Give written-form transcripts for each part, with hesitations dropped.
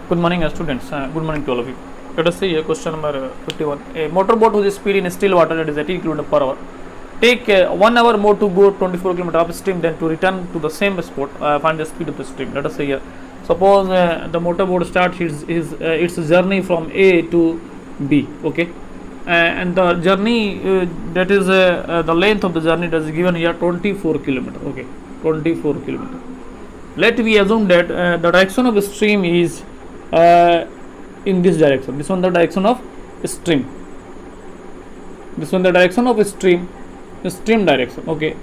Good morning, students. Good morning to all of you. Let us see question number 51. A motorboat whose speed in still water, that is 18 km per hour, take 1 hour more to go 24 km upstream than to return to the same spot. Find the speed of the stream. Let us say here. Suppose the motorboat starts its journey from A to B. Okay, and the journey that is the length of the journey that is given here 24 km. Okay, 24 km. Let we assume that the direction of the stream is in this direction. This one the direction of stream. This one the direction of stream direction. Okay,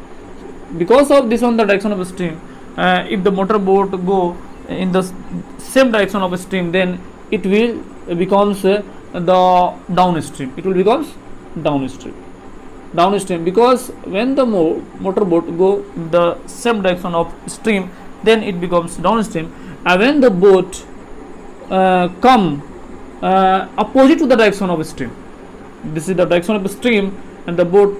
because of this one the direction of stream, if the motorboat go in the same direction of stream, then it will becomes the downstream. It will becomes downstream because when the motorboat go in the same direction of stream, then it becomes downstream. And when the boat come opposite to the direction of stream, this is the direction of the stream, and the boat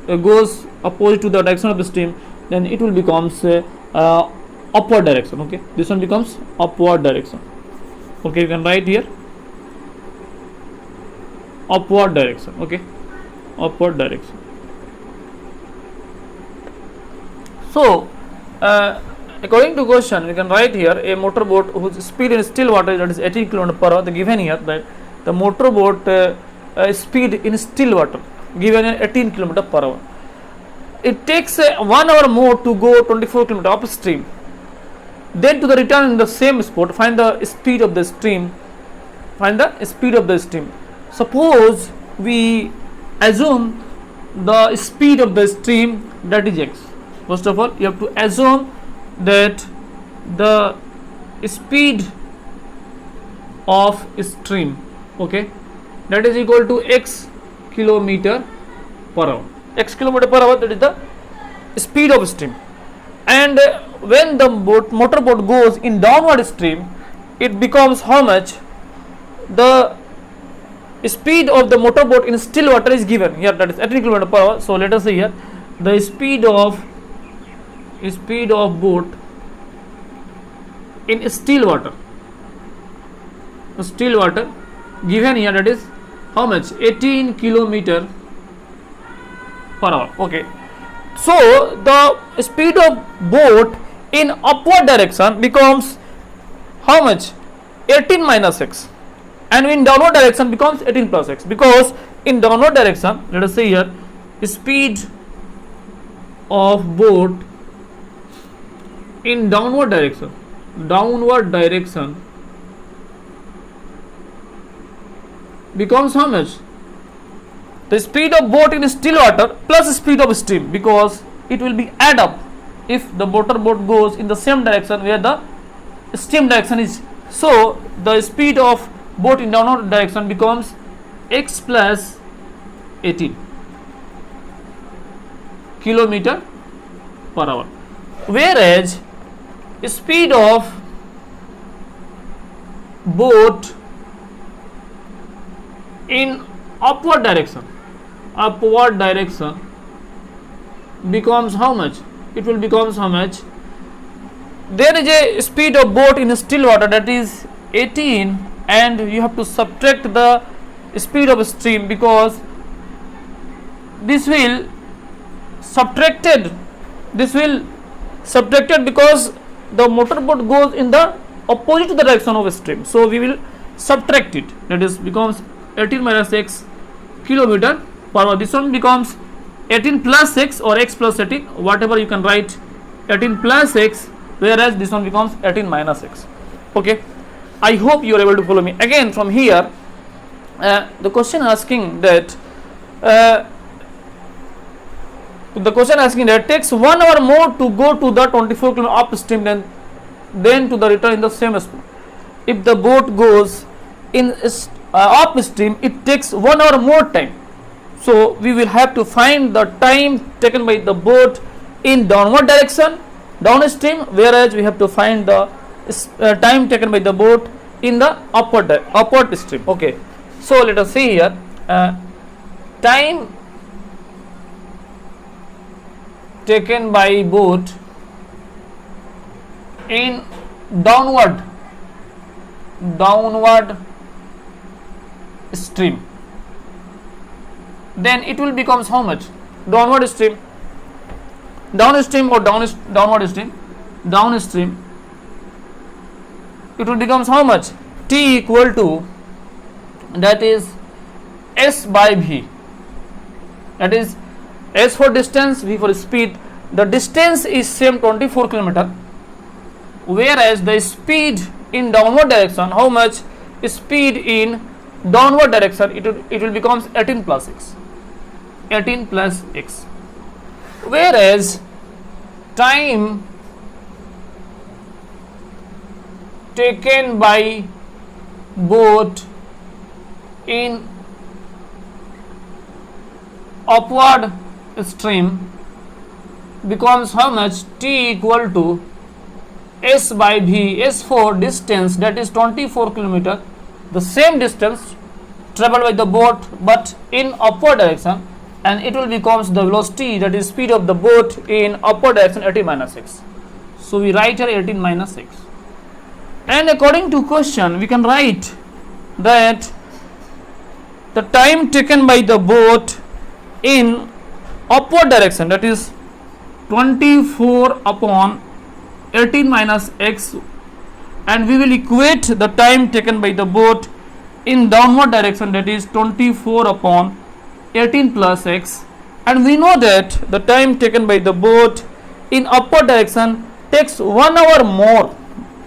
goes opposite to the direction of the stream, then it will becomes upward direction. Okay, this one becomes upward direction. Okay, you can write here upward direction. Okay, upward direction. So according to question, we can write here a motorboat whose speed in still water, that is 18 km per hour. The given here that the motorboat speed in still water given 18 km per hour. It takes 1 hour more to go 24 km upstream. Then to the return in the same spot, find the speed of the stream. Suppose we assume the speed of the stream, that is x. First of all, you have to assume that the speed of stream, okay, that is equal to x kilometer per hour. X kilometer per hour, that is the speed of stream. And when the motorboat goes in downward stream, it becomes how much? The speed of the motorboat in still water is given here, that is 18 km per hour. So let us say here the speed of boat in still water given here, that is how much? 18 km per hour. Okay, so the speed of boat in upward direction becomes how much? 18 minus x, and in downward direction becomes 18 plus x, because in downward direction, let us say here, speed of boat in downward direction becomes how much? The speed of boat in still water plus speed of stream, because it will be add up if the motorboat goes in the same direction where the stream direction is. So the speed of boat in downward direction becomes x plus 18 km per hour, whereas speed of boat in upward direction becomes how much? It will becomes how much? There is a speed of boat in still water, that is 18, and you have to subtract the speed of stream, because this will subtracted because the motorboat goes in the opposite to the direction of stream, so we will subtract it, that is becomes 18 minus x kilometer per hour. This one becomes 18 plus x or x plus 18, whatever you can write, 18 plus x, whereas this one becomes 18 minus x. Okay, I hope you are able to follow me. Again from here, the question asking that takes 1 hour more to go to the 24 km upstream than to the return in the same spot. If the boat goes in upstream, it takes 1 hour more time. So we will have to find the time taken by the boat in downward direction, downstream, whereas we have to find the time taken by the boat in the upward stream. Okay, so let us see here time taken by boat in downward downward stream, then it will becomes how much? Downward stream, downstream or downward stream, downstream, it will becomes how much? T equal to, that is S by V, that is S for distance, V for speed. The distance is same 24 km, whereas the speed in downward direction, how much? Speed in downward direction, it will becomes 18 plus x, 18 plus x, whereas time taken by boat in upward stream becomes how much? T equal to S by V. S for distance, that is 24 km, the same distance traveled by the boat but in upward direction, and it will becomes the velocity, that is speed of the boat in upward direction, 18 minus x. So we write here 18 minus x. And according to question, we can write that the time taken by the boat in upward direction, that is 24 upon 18 minus x, and we will equate the time taken by the boat in downward direction, that is 24 upon 18 plus x, and we know that the time taken by the boat in upward direction takes 1 hour more.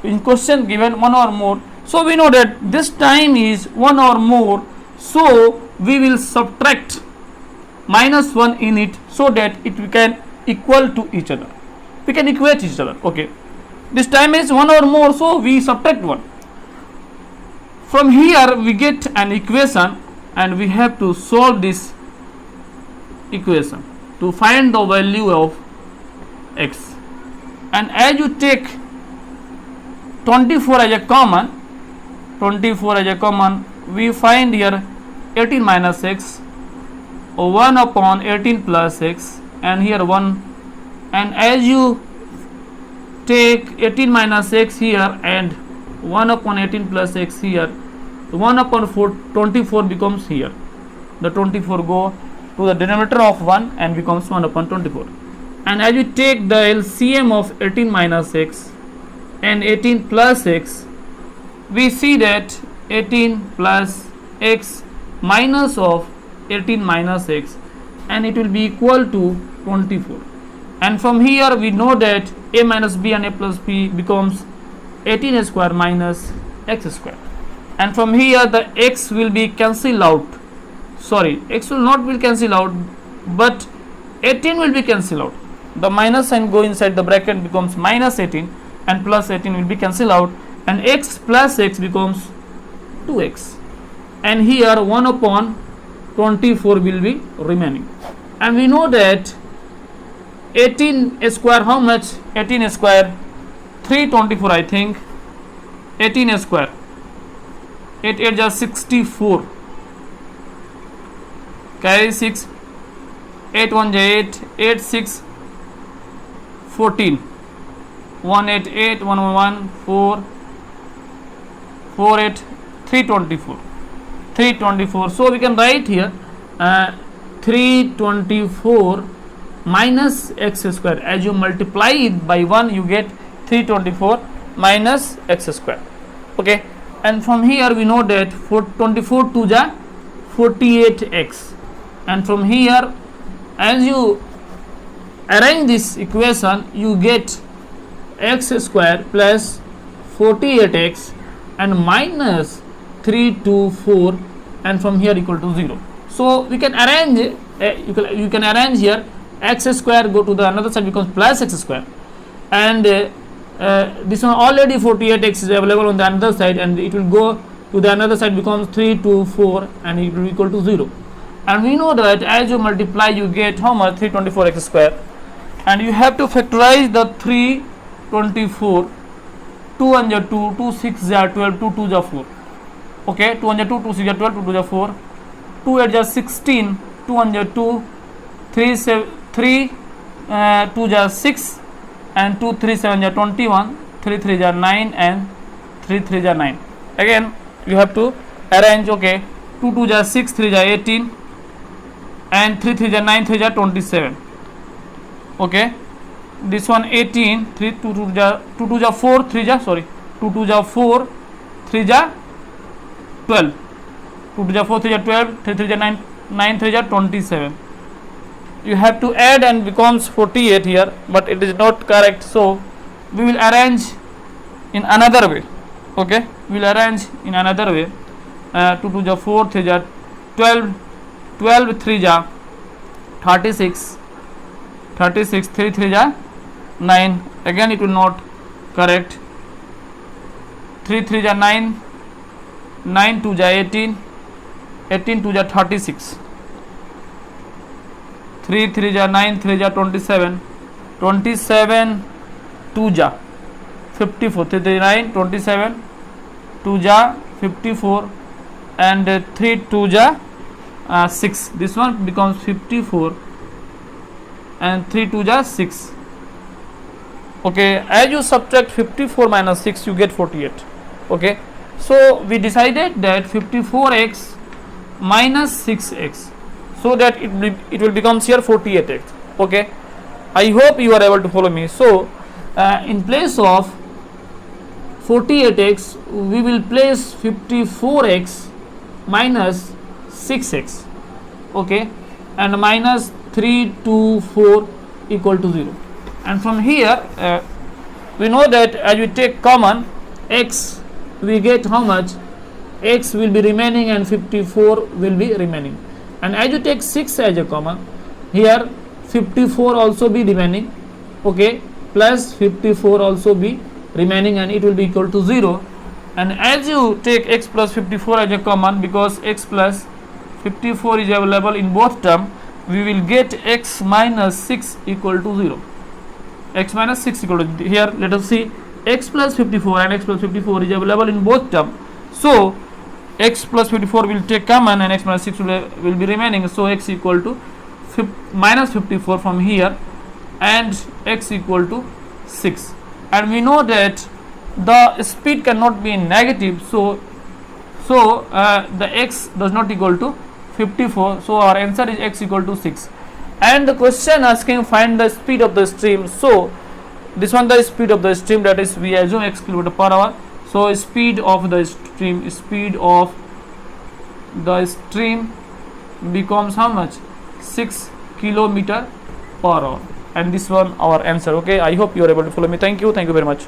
In question given 1 hour more, so we know that this time is 1 hour more, so we will subtract minus 1 in it, so that it can equal to each other, we can equate each other. Okay, this time is 1 hour more, so we subtract 1. From here we get an equation, and we have to solve this equation to find the value of x. And as you take 24 as a common, 24 as a common, we find here 18 minus x, 1 upon 18 plus x, and here 1, and as you take 18 minus x here and 1 upon 18 plus x here, 1 upon 24 becomes here, the 24 go to the denominator of 1 and becomes 1 upon 24. And as you take the LCM of 18 minus x and 18 plus x, we see that 18 plus x minus of 18 minus x, and it will be equal to 24. And from here we know that a minus b and a plus b becomes 18 square minus x square, and from here the x will be cancelled out, sorry, x will not be cancelled out, but 18 will be cancelled out. The minus sign go inside the bracket, becomes minus 18, and plus 18 will be cancelled out, and x plus x becomes 2x, and here 1 upon 24 will be remaining. And we know that 18 square, how much? 18 square 324, I think. 18 square 8 8 just 64, carry 6, 8 1 8, 8 6 14, 1 8 8 1 1 1 4 4 8 324, 324. So we can write here 324 minus x square. As you multiply it by 1, you get 324 minus x square. Okay, and from here we know that 24 to the 48x, and from here as you arrange this equation, you get x square plus 48x and minus 324, and from here equal to 0. So we can arrange you can arrange here x square go to the another side becomes plus x square, and this one already 48x is available on the another side, and it will go to the another side becomes 324, and it will be equal to 0. And we know that as you multiply you get how much? 324x square, and you have to factorize the 324. 2 and 2, 2 6 12, 2 2 4. Okay, 2 and 2, 2 6 12, 2 2 4, 2 8 16, 2 and 2, 3 2 6, and 2 3 7 21, 3 3 9, and 3 3 9. again you have to arrange. Okay, 2 2 ja 6, 3 ja 18, and 3 3 ja 9, 3 ja 27. Okay, this one 18, 3 2 2 ja 4, 3 ja, sorry, 2 2 ja 4, 3 ja 12, 2 2 ja 4, 3 ja 12, 3 3 ja 9, 9 3 ja 27. You have to add and becomes 48 here, but it is not correct, so we will arrange in another way. Okay, we will arrange in another way. 2 2 ja 4, 3 ja 12, 12 3 ja 36, 36, 3 3 ja 9, again it will not correct. 3 3 ja 9, 9 2 ja 18, 18 2 ja 36, 3 3 ja 9, 3 ja 27, 27 2 ja 54, 3 3 9, 27 2 ja 54, and 3 2 ja 6. This one becomes 54, and 3 2 ja 6. Okay, as you subtract 54 minus 6, you get 48. Okay, so we decided that 54x minus 6x, so that it will become here 48x. Okay, I hope you are able to follow me. So in place of 48x, we will place 54x minus 6x. Okay, and minus 3 2 4 equal to 0. And from here we know that as we take common x, we get how much? X will be remaining and 54 will be remaining. And as you take 6 as a common, here 54 also be remaining. Okay, plus 54 also be remaining, and it will be equal to 0. And as you take x plus 54 as a common, because x plus 54 is available in both terms, we will get x minus 6 equal to 0. X minus 6 equal to, here let us see, x plus 54 and x plus 54 is available in both terms. So x plus 54 will take common and x minus 6 will be remaining. So x equal to minus 54 from here, and x equal to 6. And we know that the speed cannot be negative, so the x does not equal to 54. So our answer is x equal to 6. And the question asking find the speed of the stream. So this one the speed of the stream, that is we assume x kilometer per hour. So speed of the stream becomes how much? 6 kilometer per hour. And this one our answer. Okay, I hope you are able to follow me. Thank you very much.